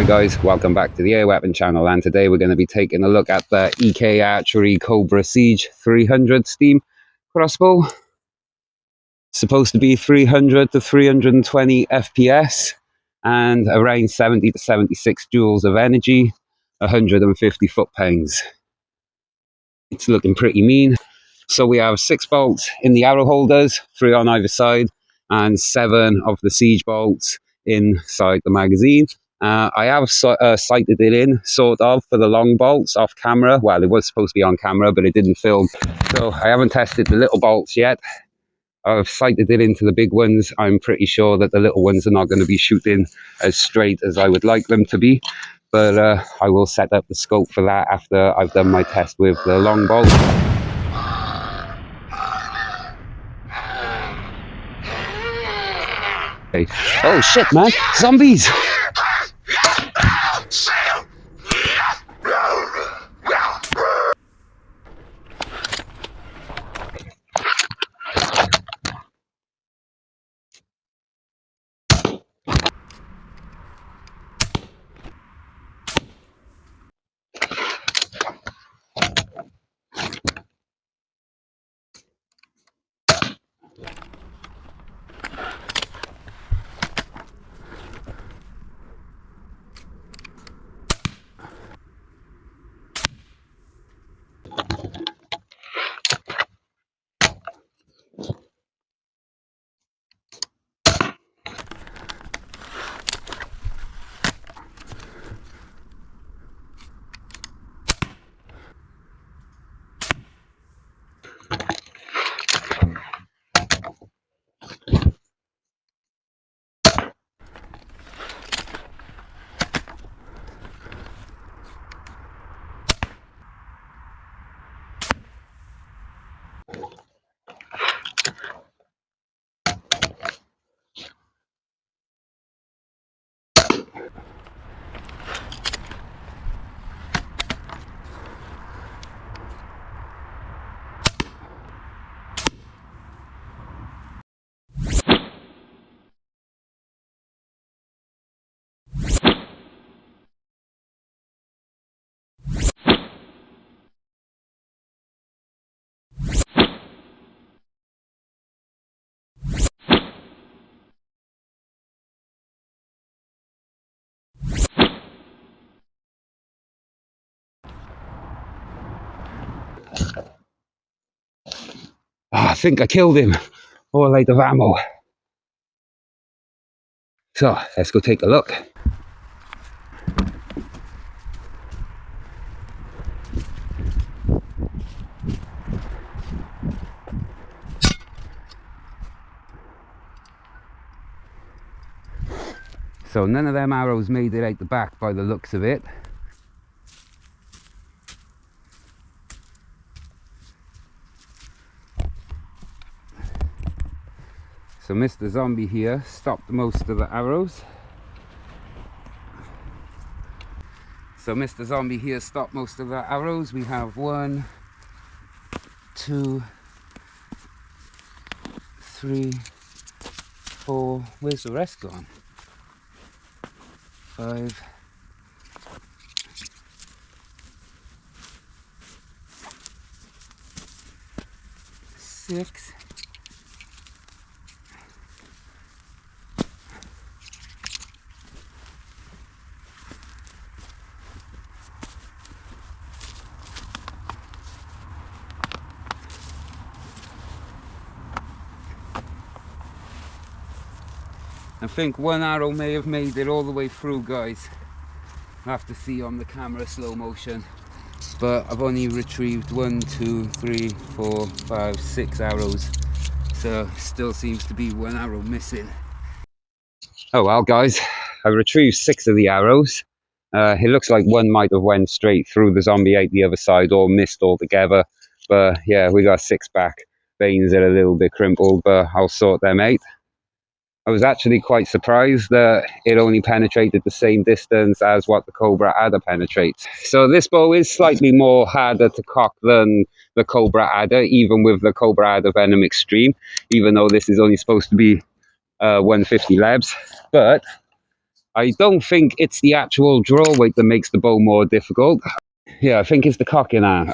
Hi guys, welcome back to the Air Weapon channel, and today we're going to be taking a look at the EK Archery Cobra Siege 300 Steam crossbow. Supposed to be 300 to 320 FPS and around 70 to 76 joules of energy, 150 foot-pounds. It's looking pretty mean. So we have 6 bolts in the arrow holders, 3 on either side, and 7 of the siege bolts inside the magazine. I have sighted it in, sort of, for the long bolts off camera. Well, it was supposed to be on camera, but it didn't film. So I haven't tested the little bolts yet. I've sighted it into the big ones. I'm pretty sure that the little ones are not going to be shooting as straight as I would like them to be. But I will set up the scope for that after I've done my test with the long bolt. Okay. Oh shit, man! Zombies! I think I killed him. All out of ammo. So, let's go take a look. So none of them arrows made it out the back by the looks of it. So Mr. Zombie here stopped most of the arrows. We have 1, 2, 3, 4. Where's the rest gone? 5. 6. I think 1 arrow may have made it all the way through, guys. I have to see on the camera slow motion. But I've only retrieved 1, 2, 3, 4, 5, 6 arrows. So still seems to be 1 arrow missing. Oh well, guys, I retrieved 6 of the arrows. It looks like 1 might have went straight through the zombie out the other side or missed altogether. But yeah, we got 6 back. Veins are a little bit crimpled, but I'll sort them out. I was actually quite surprised that it only penetrated the same distance as what the Cobra Adder penetrates. So this bow is slightly more harder to cock than the Cobra Adder, even with the Cobra Adder Venom Extreme, even though this is only supposed to be 150 labs. But I don't think it's the actual draw weight that makes the bow more difficult. Yeah, I think it's the cocking arm.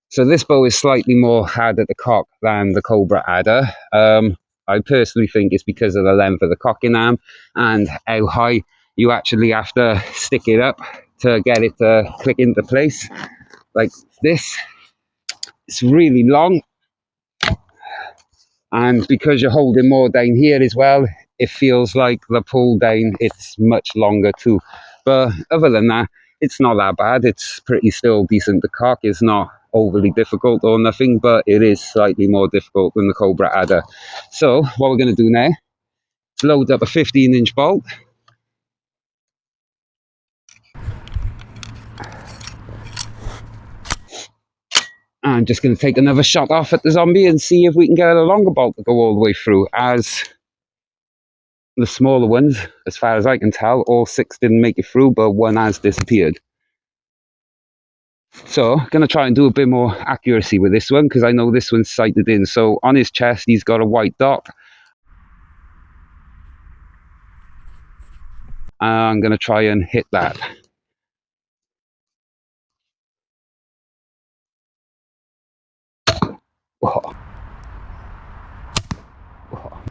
So this bow is slightly more hard at the cock than the Cobra adder. I personally think it's because of the length of the cocking arm and how high you actually have to stick it up to get it to click into place. Like this, it's really long, and because you're holding more down here as well, it feels like the pull down, it's much longer too. But other than that, it's not that bad. It's pretty still decent to cock. It's not overly difficult or nothing, but it is slightly more difficult than the Cobra adder. So what we're going to do now is load up a 15-inch bolt. I'm just going to take another shot off at the zombie and see if we can get a longer bolt to go all the way through, as the smaller ones, as far as I can tell, all 6 didn't make it through, but 1 has disappeared. So going to try and do a bit more accuracy with this one, because I know this one's sighted in. So on his chest he's got a white dot. I'm going to try and hit that. Oh. Oh.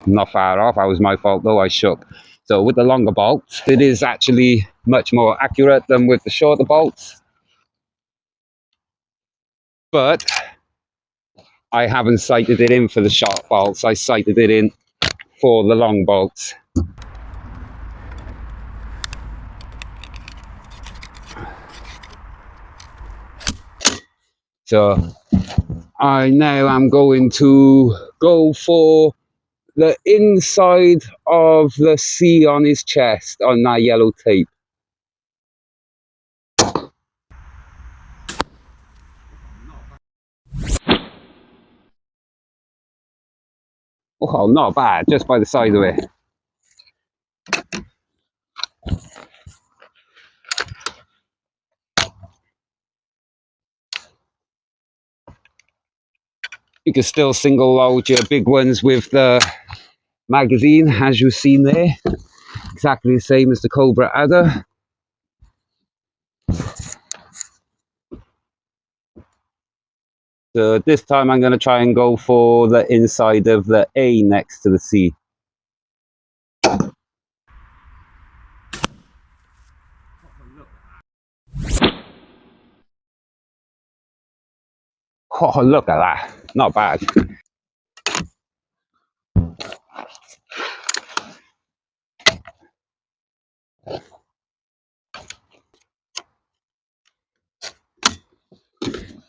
Not far off. That was my fault though, I shook. So with the longer bolts, it is actually much more accurate than with the shorter bolts. But I haven't sighted it in for the short bolts. I sighted it in for the long bolts. So I now am going to go for the inside of the C on his chest on that yellow tape. Oh, not bad, just by the side of it. You can still single load your big ones with the magazine, as you've seen there. Exactly the same as the Cobra adder. So this time I'm going to try and go for the inside of the A next to the C. Oh, look at that. Not bad.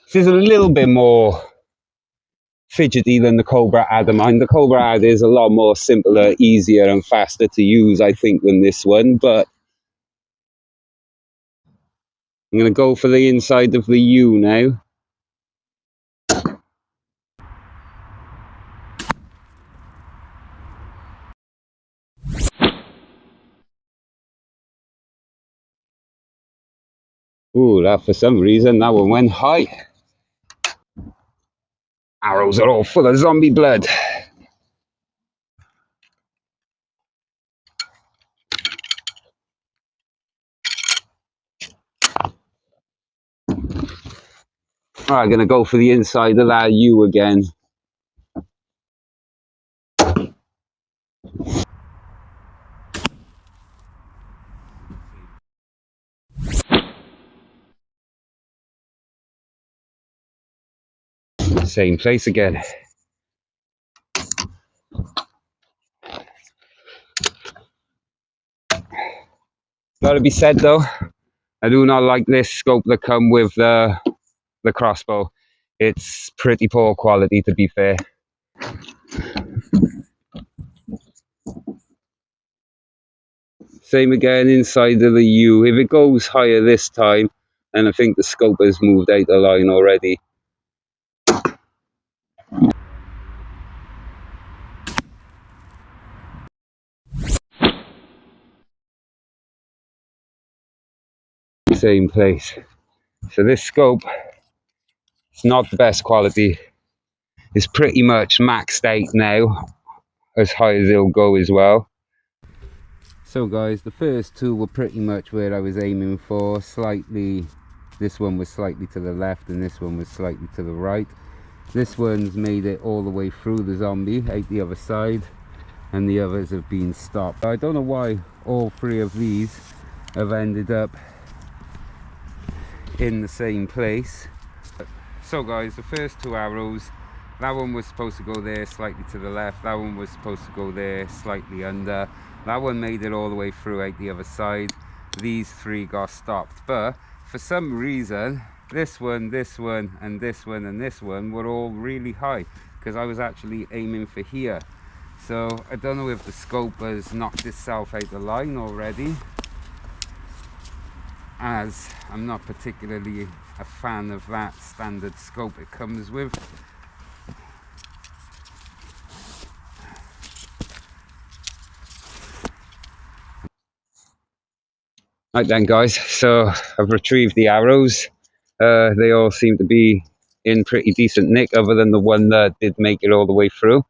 This is a little bit more fidgety than the Cobra adder. The Cobra adder is a lot more simpler, easier and faster to use, I think, than this one. But I'm going to go for the inside of the U now. Ooh, that for some reason, that one went high. Arrows are all full of zombie blood. Alright, I'm going to go for the inside of that U again. Same place again. Gotta be said though, I do not like this scope that come with the crossbow. It's pretty poor quality, to be fair. Same again inside of the U. If it goes higher this time, then I think the scope has moved out the line already. Same place. So this scope It's not the best quality. It's pretty much maxed out now, as high as it'll go as well. So guys, the first two were pretty much where I was aiming for. Slightly, this one was slightly to the left and this one was slightly to the right. This one's made it all the way through the zombie out the other side, and the others have been stopped. I don't know why all three of these have ended up in the same place. So guys, the first two arrows, that one was supposed to go there slightly to the left, that one was supposed to go there slightly under, that one made it all the way through out the other side. These three got stopped, but for some reason this one, this one, and this one, and this one were all really high, because I was actually aiming for here. So I don't know if the scope has knocked itself out the line already, as I'm not particularly a fan of that standard scope it comes with. Right then guys, so I've retrieved the arrows. They all seem to be in pretty decent nick, other than the one that did make it all the way through.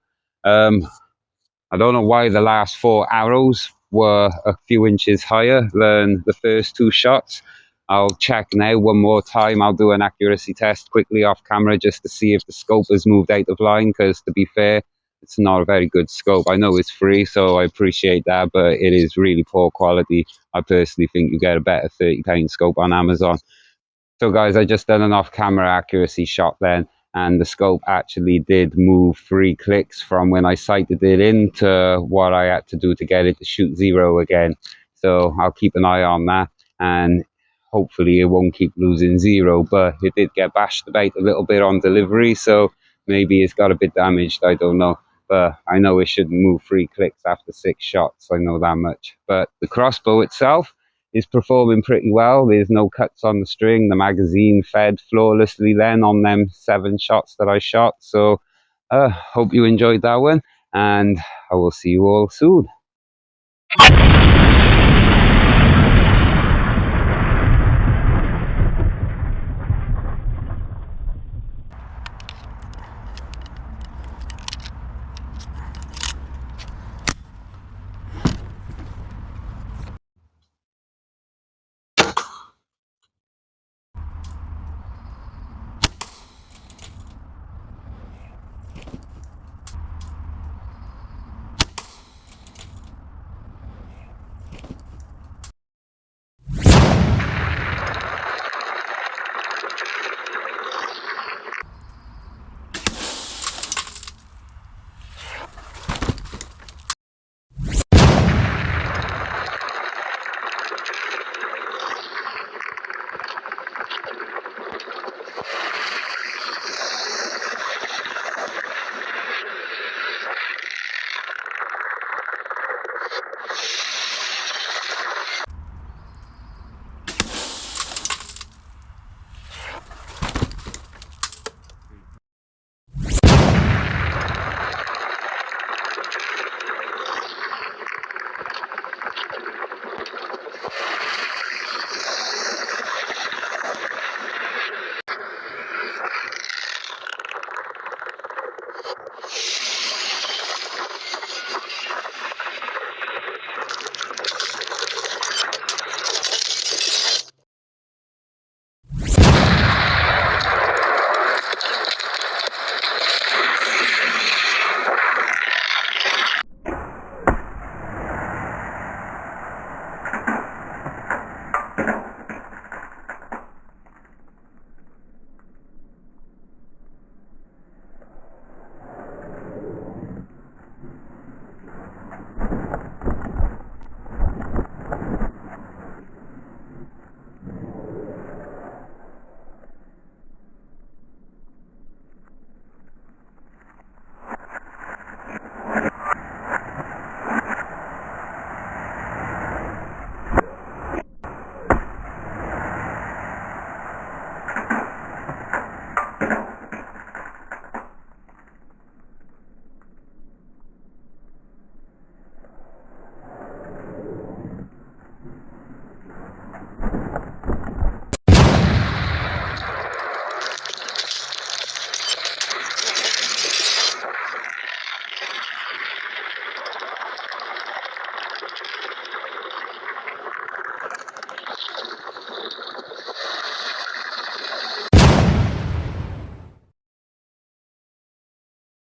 I don't know why the last four arrows were a few inches higher than the first two shots. I'll check now one more time. I'll do an accuracy test quickly off camera just to see if the scope has moved out of line, because to be fair, it's not a very good scope. I know it's free, so I appreciate that, but it is really poor quality. I personally think you get a better £30 scope on Amazon. So guys, I just done an off-camera accuracy shot then, and the scope actually did move 3 clicks from when I sighted it in to what I had to do to get it to shoot 0 again. So I'll keep an eye on that, and hopefully it won't keep losing 0, but it did get bashed about a little bit on delivery, so maybe it's got a bit damaged, I don't know. But I know it shouldn't move 3 clicks after 6 shots, I know that much. But the crossbow itself is performing pretty well. There's no cuts on the string. The magazine fed flawlessly then on them 7 shots that I shot. So hope you enjoyed that one, and I will see you all soon.